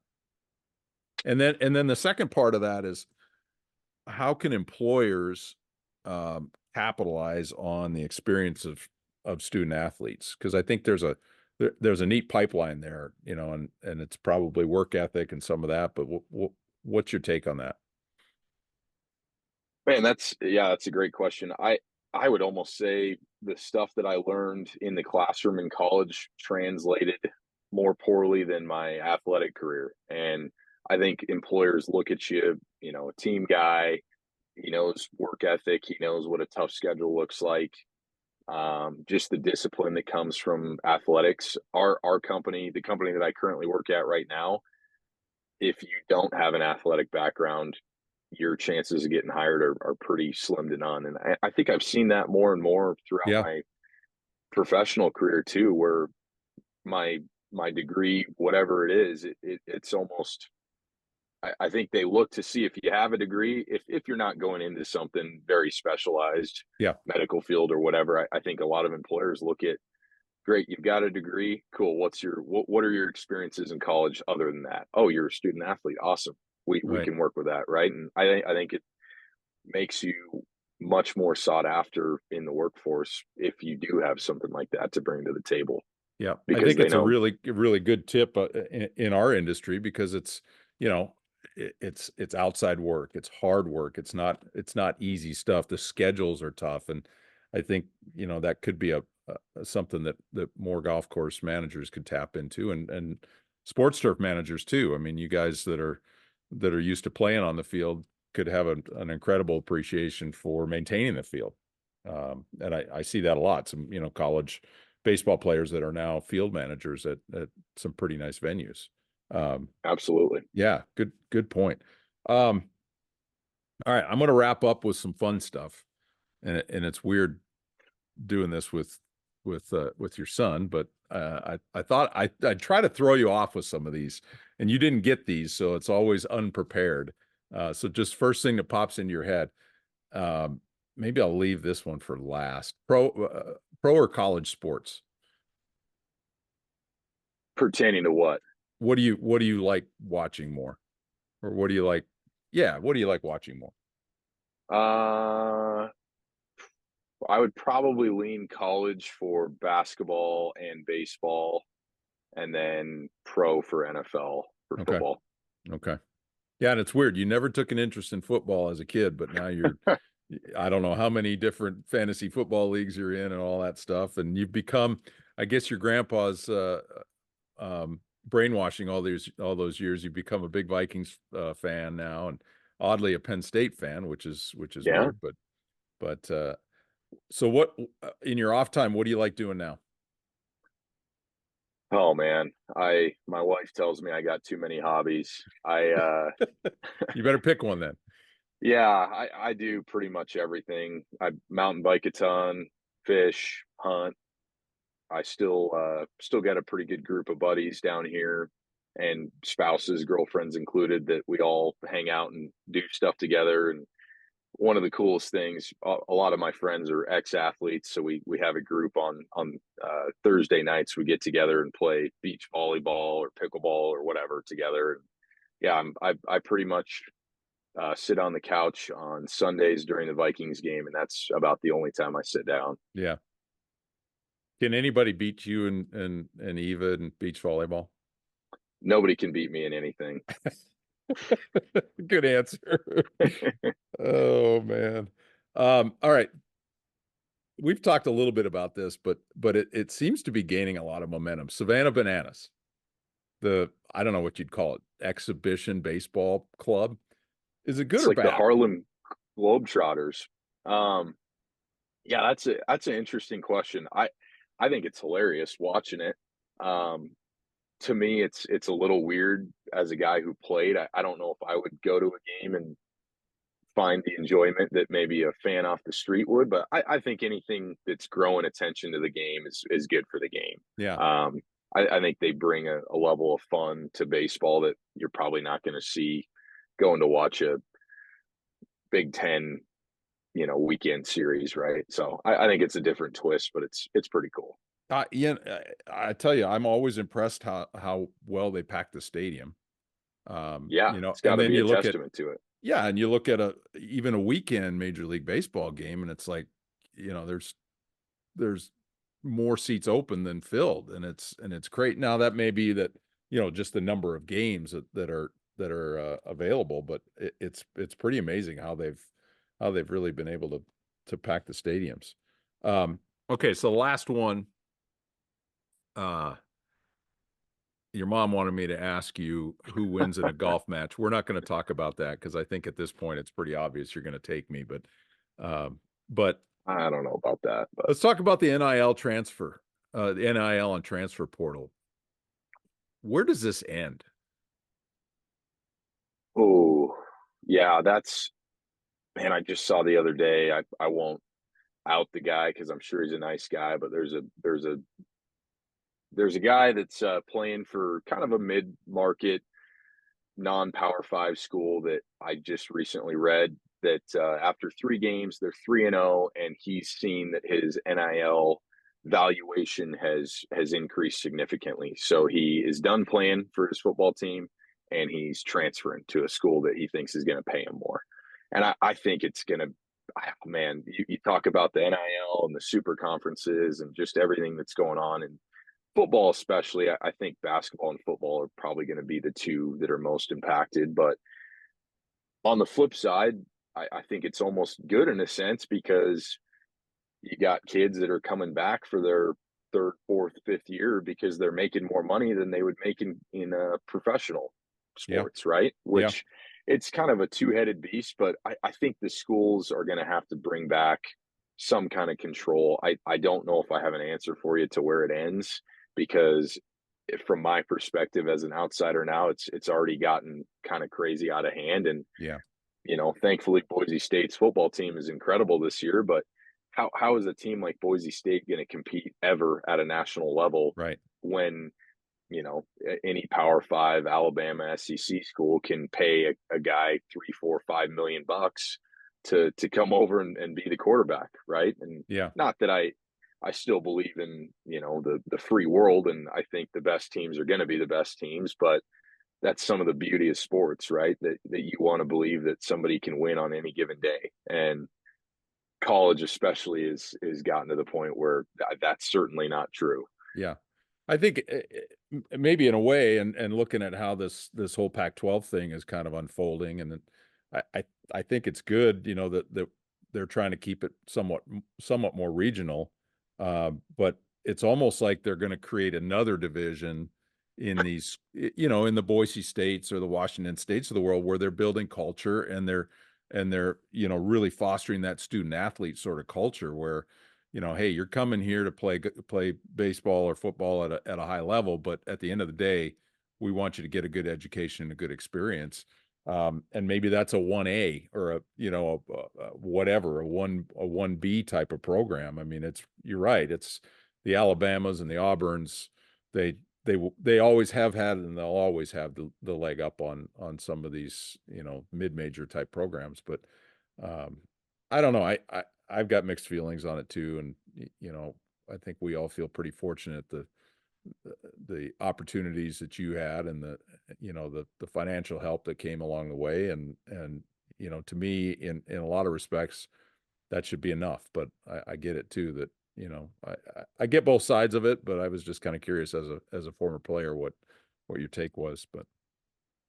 And then the second part of that is how can employers capitalize on the experience of student athletes? Because I think there's a neat pipeline there, and it's probably work ethic and some of that. But what's your take on that? Man, that's a great question. I would almost say the stuff that I learned in the classroom in college translated more poorly than my athletic career. And I think employers look at you, a team guy, he knows work ethic, he knows what a tough schedule looks like. Just the discipline that comes from athletics. Our company, the company that I currently work at right now, if you don't have an athletic background, your chances of getting hired are pretty slim to none. And I think I've seen that more and more throughout Yeah. my professional career too, where my my degree, whatever it is, it's almost I think they look to see if you have a degree, if you're not going into something very specialized, Yeah. medical field or whatever. I think a lot of employers look at, great, you've got a degree, cool. What are your experiences in college other than that? Oh, you're a student athlete, awesome. We Right. can work with that, right? And I think it makes you much more sought after in the workforce if you do have something like that to bring to the table, Yeah. I because think they it's a know. really good tip in our industry because it's, it's outside work. It's hard work. It's not easy stuff. The schedules are tough. And I think, that could be a something that more golf course managers could tap into. And sports turf managers too. I mean, you guys that are used to playing on the field could have an incredible appreciation for maintaining the field. And I see that a lot. Some, college baseball players that are now field managers at some pretty nice venues. Absolutely. Yeah, good point. All right, I'm going to wrap up with some fun stuff, and it's weird doing this with your son, but I thought I'd try to throw you off with some of these, and you didn't get these, so it's always unprepared. So just first thing that pops into your head. Maybe I'll leave this one for last. Pro or college sports? Pertaining to what? What do you like watching more? Or what do you like? Yeah, what do you like watching more? I would probably lean college for basketball and baseball, and then pro for NFL for Okay. football. Okay. Yeah, and it's weird. You never took an interest in football as a kid, but now I don't know how many different fantasy football leagues you're in and all that stuff. And you've become, I guess your grandpa's brainwashing all those years. You've become a big Vikings fan now, and oddly a Penn State fan, which is Yeah. weird. But so what in your off time, what do you like doing now? Oh man, my wife tells me I got too many hobbies. You better pick one then. Yeah, I do pretty much everything. I mountain bike a ton, fish, hunt. I still got a pretty good group of buddies down here, and spouses, girlfriends included, that we all hang out and do stuff together. And one of the coolest things, a lot of my friends are ex-athletes, so we have a group on Thursday nights. We get together and play beach volleyball or pickleball or whatever together. And yeah, I pretty much sit on the couch on Sundays during the Vikings game, and that's about the only time I sit down. Yeah. Can anybody beat you and Eva in beach volleyball? Nobody can beat me in anything. Good answer. Oh man. All right. We've talked a little bit about this, but it seems to be gaining a lot of momentum. Savannah Bananas, I don't know what you'd call it, exhibition baseball club. Is it good It's or like bad? the Harlem Globetrotters. Yeah, that's an interesting question. I think it's hilarious watching it. To me, it's a little weird as a guy who played. I don't know if I would go to a game and find the enjoyment that maybe a fan off the street would, but I think anything that's growing attention to the game is good for the game. Yeah. I think they bring a level of fun to baseball that you're probably not going to see going to watch a Big Ten, weekend series, right? So I think it's a different twist, but it's pretty cool. Yeah, I tell you, I'm always impressed how well they pack the stadium. Yeah, it's got and to then be you a look testament to it. yeah, and you look at even a weekend Major League Baseball game, and it's like, there's more seats open than filled, and it's great. Now that may be that, just the number of games that are available, but it's pretty amazing how they've really been able to pack the stadiums. Okay, so the last one. Your mom wanted me to ask you who wins in a golf match. We're not going to talk about that because I think at this point it's pretty obvious you're going to take me. But I don't know about that. But let's talk about the NIL transfer, the NIL and transfer portal. Where does this end? oh, yeah, man. I just saw the other day. I won't out the guy because I'm sure he's a nice guy, but there's a guy that's playing for kind of a mid-market non-power 5 school that I just recently read that after 3 games they're 3-0, and he's seen that his NIL valuation has increased significantly. So he is done playing for his football team, and he's transferring to a school that he thinks is going to pay him more. And I think it's going to, man, you talk about the NIL and the super conferences and just everything that's going on, and football especially. I think basketball and football are probably going to be the two that are most impacted. But on the flip side, I think it's almost good in a sense because you got kids that are coming back for their third, fourth, fifth year because they're making more money than they would make in professional Yeah. sports, right? Yeah. Which it's kind of a two-headed beast, but I think the schools are going to have to bring back some kind of control. I don't know if I have an answer for you to where it ends because from my perspective as an outsider now, it's already gotten kind of crazy out of hand. And Yeah. thankfully Boise State's football team is incredible this year, but how is a team like Boise State going to compete ever at a national level Right. when any Power Five, Alabama, SEC school can pay a guy 3, 4, 5 million bucks to come over and be the quarterback, right? And Yeah. not that I still believe in the free world, and I think the best teams are going to be the best teams, but that's some of the beauty of sports, right? That you want to believe that somebody can win on any given day, and college especially is gotten to the point where that's certainly not true. Yeah. I think maybe in a way, and looking at how this whole Pac-12 thing is kind of unfolding, and I think it's good, that they're trying to keep it somewhat more regional, but it's almost like they're going to create another division in these, in the Boise States or the Washington States of the world, where they're building culture and they're really fostering that student athlete sort of culture where, hey, you're coming here to play baseball or football at a high level, but at the end of the day, we want you to get a good education and a good experience. And maybe that's a 1A or whatever, a 1B type of program. I mean, you're right. It's the Alabamas and the Auburns. They always have had, and they'll always have the leg up on some of these, mid-major type programs. But I don't know. I've got mixed feelings on it too. And, I think we all feel pretty fortunate the opportunities that you had and the financial help that came along the way. And, to me, in a lot of respects, that should be enough. But I get it too, that, I get both sides of it, but I was just kind of curious as a former player, what your take was. But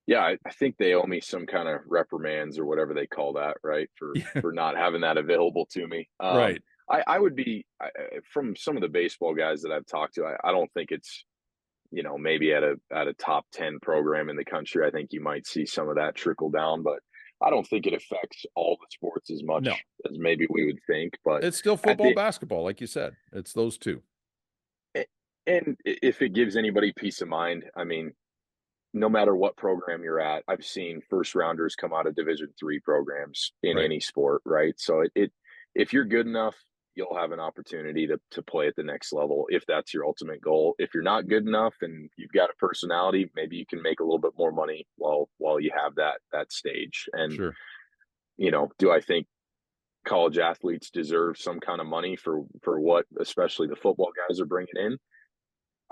Yeah, I think they owe me some kind of reprimands or whatever they call that, right? For yeah, for not having that available to me. right. I would be from some of the baseball guys that I've talked to. I don't think it's maybe at a top 10 program in the country. I think you might see some of that trickle down, but I don't think it affects all the sports as No, much as maybe we would think. But it's still at football, the basketball, like you said. It's those two. and if it gives anybody peace of mind, I mean, no matter what program you're at, I've seen first rounders come out of Division 3 programs in Right. any sport, right? So if you're good enough, you'll have an opportunity to play at the next level if that's your ultimate goal. If you're not good enough and you've got a personality, maybe you can make a little bit more money while you have that stage. And Sure. do I think college athletes deserve some kind of money for what especially the football guys are bringing in?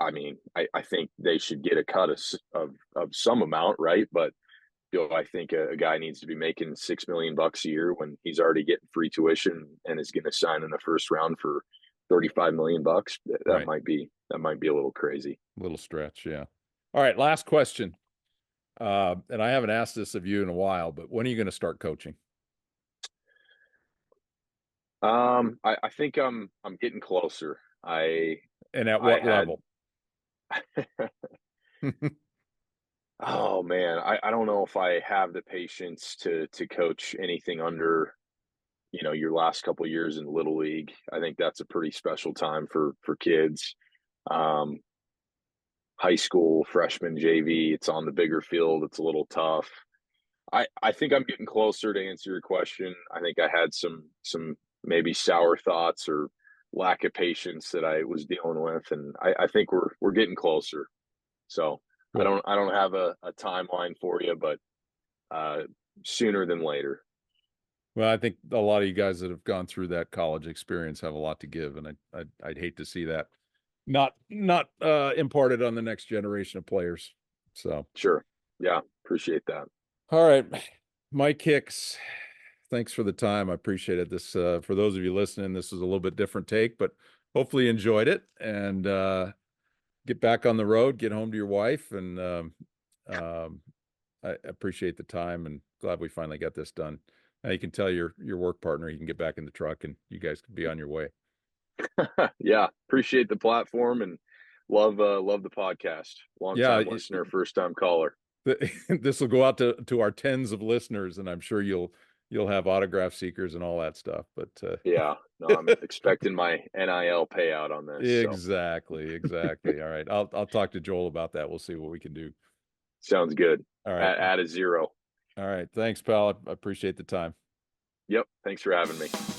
I mean, I think they should get a cut of some amount, right? But do I think a guy needs to be making $6 million a year when he's already getting free tuition and is going to sign in the first round for 35 million bucks? That Right. might be a little crazy. Little stretch. Yeah. All right. Last question. And I haven't asked this of you in a while, but when are you going to start coaching? I think I'm getting closer. And at I what had level? oh man, I don't know if I have the patience to coach anything under your last couple of years in little league. I think that's a pretty special time for kids. Um, High school, freshman, JV, it's on the bigger field. It's a little tough. I think I'm getting closer to answer your question. I think I had some maybe sour thoughts or lack of patience that I was dealing with, and I think we're getting closer. So Cool. I don't have a timeline for you, but uh, sooner than later. Well, I think a lot of you guys that have gone through that college experience have a lot to give, and I'd hate to see that not imparted on the next generation of players. So, Sure. Yeah, appreciate that. all right, Mike Hicks, thanks for the time. I appreciate it. This for those of you listening, this is a little bit different take, but hopefully you enjoyed it and get back on the road, get home to your wife, and um, I appreciate the time and glad we finally got this done. Now you can tell your work partner you can get back in the truck and you guys can be on your way. Yeah, appreciate the platform and love the podcast. Long Yeah, time listener, first time caller. this will go out to our tens of listeners, and I'm sure you'll have autograph seekers and all that stuff. But Yeah, no, I'm expecting my NIL payout on this. So exactly. All right, I'll talk to Joel about that. We'll see what we can do. sounds good. All right, Add a zero. all right. Thanks, pal. I appreciate the time. Yep. Thanks for having me.